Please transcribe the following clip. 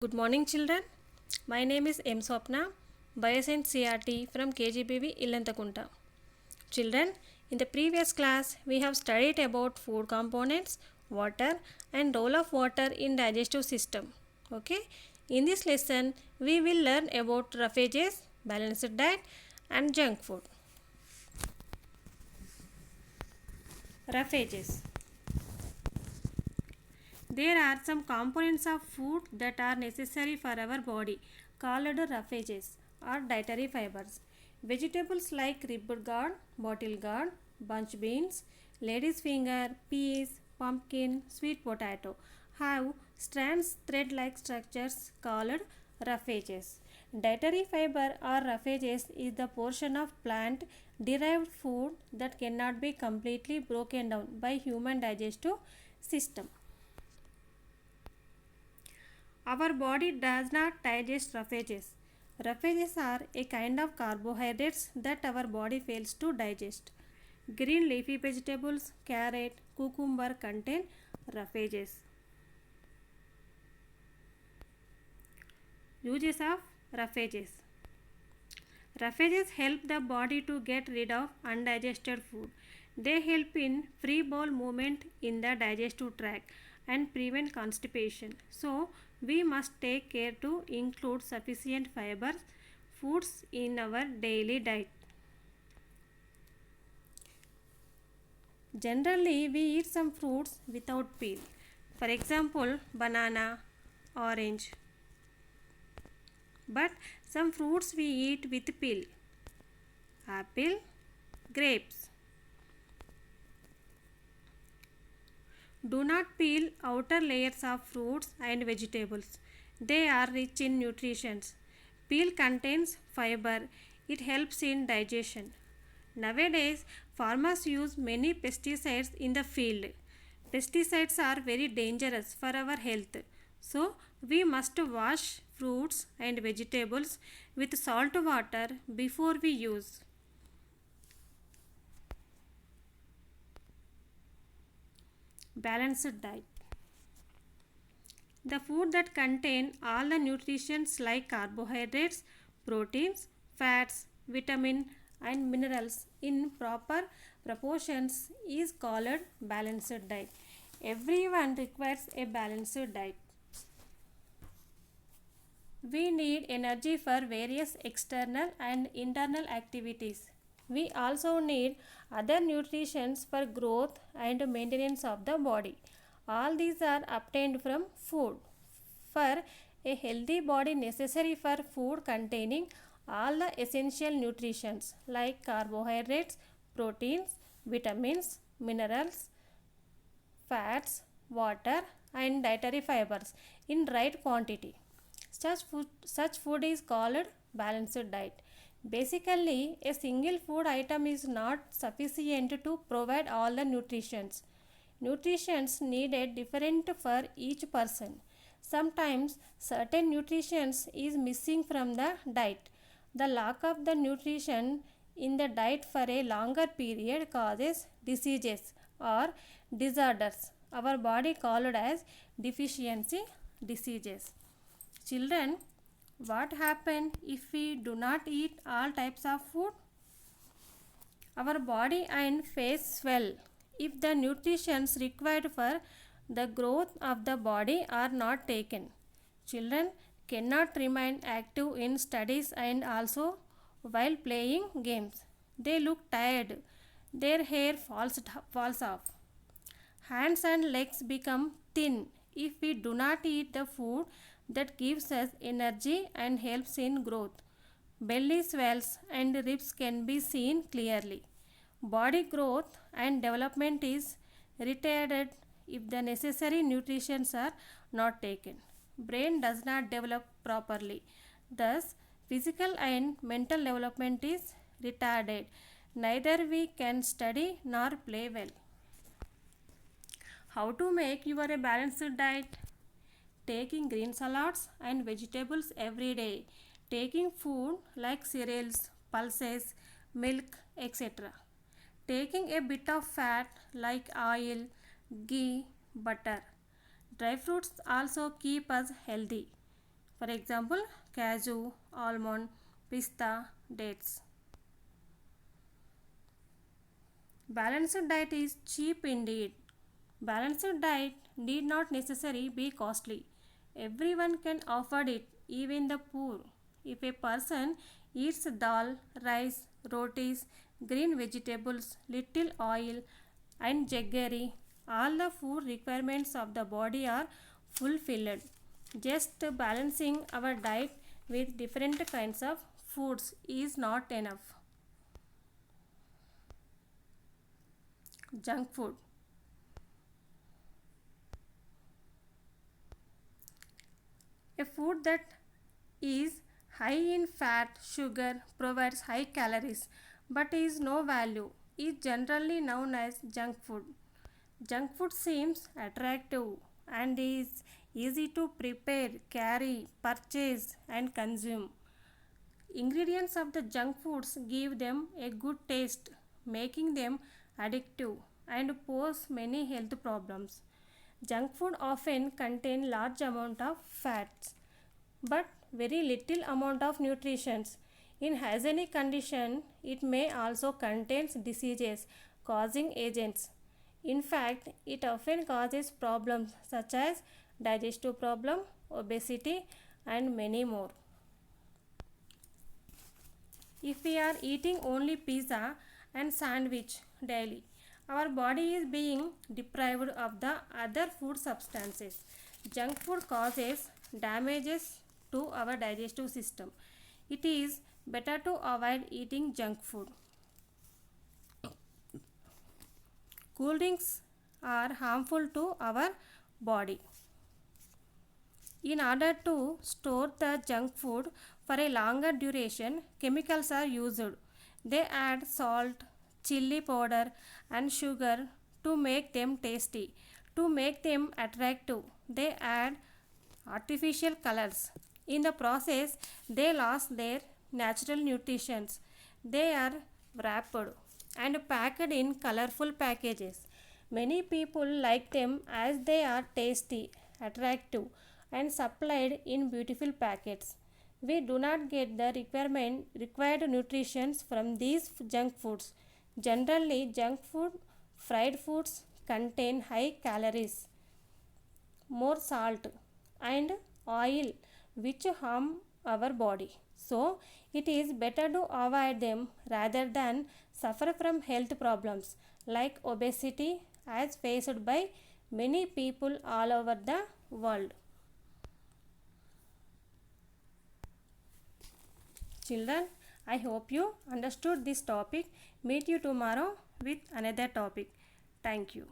Good morning, children. My name is M. Swapna, Bioscience CRT from KGBV Illantakunta. Children, in the previous class, we have studied about food components, water, and role of water in digestive system. Okay. In this lesson, we will learn about roughages, balanced diet, and junk food. Roughages. There are some components of food that are necessary for our body called roughages or dietary fibers. Vegetables like ribbed gourd, bottle gourd, bunch beans, lady's finger, peas, pumpkin, sweet potato have strands thread-like structures called roughages. Dietary fiber or roughages is the portion of plant derived food that cannot be completely broken down by human digestive system. Our body does not digest roughages. Roughages are a kind of carbohydrates that our body fails to digest. Green leafy vegetables, carrot, cucumber contain roughages. Uses of roughages. Roughages help the body to get rid of undigested food. They help in free bowel movement in the digestive tract and prevent constipation. So, we must take care to include sufficient fiber foods in our daily diet. Generally, we eat some fruits without peel. For example, banana, orange. But some fruits we eat with peel. Apple, grapes. Do not peel outer layers of fruits and vegetables. They are rich in nutrition. Peel contains fiber. It helps in digestion. Nowadays, farmers use many pesticides in the field. Pesticides are very dangerous for our health. So, we must wash fruits and vegetables with salt water before we use. Balanced diet. The food that contain all the nutrients like carbohydrates, proteins, fats, vitamin and minerals in proper proportions is called balanced diet. Everyone requires a balanced diet. We need energy for various external and internal activities. We also need other nutrients for growth and maintenance of the body. All these are obtained from food. For a healthy body necessary for food containing all the essential nutrients like carbohydrates, proteins, vitamins, minerals, fats, water and dietary fibers in right quantity. Such food is called balanced diet. Basically, a single food item is not sufficient to provide all the nutrients. Nutrients needed different for each person. Sometimes certain nutrients is missing from the diet. The lack of the nutrition in the diet for a longer period causes diseases or disorders. Our body called as deficiency diseases. Children, what happens if we do not eat all types of food? Our body and face swell if the nutrients required for the growth of the body are not taken. Children cannot remain active in studies and also while playing games. They look tired. Their hair falls off. Hands and legs become thin if we do not eat the food that gives us energy and helps in growth. Belly swells and ribs can be seen clearly. Body growth and development is retarded if the necessary nutrients are not taken. Brain does not develop properly. Thus, physical and mental development is retarded. Neither we can study nor play well. How to make your a balanced diet? Taking green salads and vegetables every day. Taking food like cereals, pulses, milk, etc. Taking a bit of fat like oil, ghee, butter. Dry fruits also keep us healthy. For example, cashew, almond, pista, dates. Balanced diet is cheap indeed. Balanced diet need not necessarily be costly. Everyone can afford it, even the poor. If a person eats dal, rice, rotis, green vegetables, little oil, and jaggery, all the food requirements of the body are fulfilled. Just balancing our diet with different kinds of foods is not enough. Junk food. A food that is high in fat, sugar, provides high calories, but is no value, is generally known as junk food. Junk food seems attractive and is easy to prepare, carry, purchase, and consume. Ingredients of the junk foods give them a good taste, making them addictive and pose many health problems. Junk food often contain large amount of fats but very little amount of nutrition. In hygienic condition, it may also contain diseases causing agents. In fact, it often causes problems such as digestive problem, obesity, and many more. If we are eating only pizza and sandwich daily, our body is being deprived of the other food substances. Junk food causes damages to our digestive system. It is better to avoid eating junk food. Cool drinks are harmful to our body. In order to store the junk food for a longer duration, chemicals are used. They add salt, chili powder, and sugar to make them tasty. To make them attractive, they add artificial colors. In the process, they lost their natural nutrition. They are wrapped and packed in colorful packages. Many people like them as they are tasty, attractive, and supplied in beautiful packets. We do not get the required nutrition from these junk foods. Generally, junk food, fried foods contain high calories, more salt, and oil which harm our body. So, it is better to avoid them rather than suffer from health problems like obesity as faced by many people all over the world. Children, I hope you understood this topic. Meet you tomorrow with another topic. Thank you.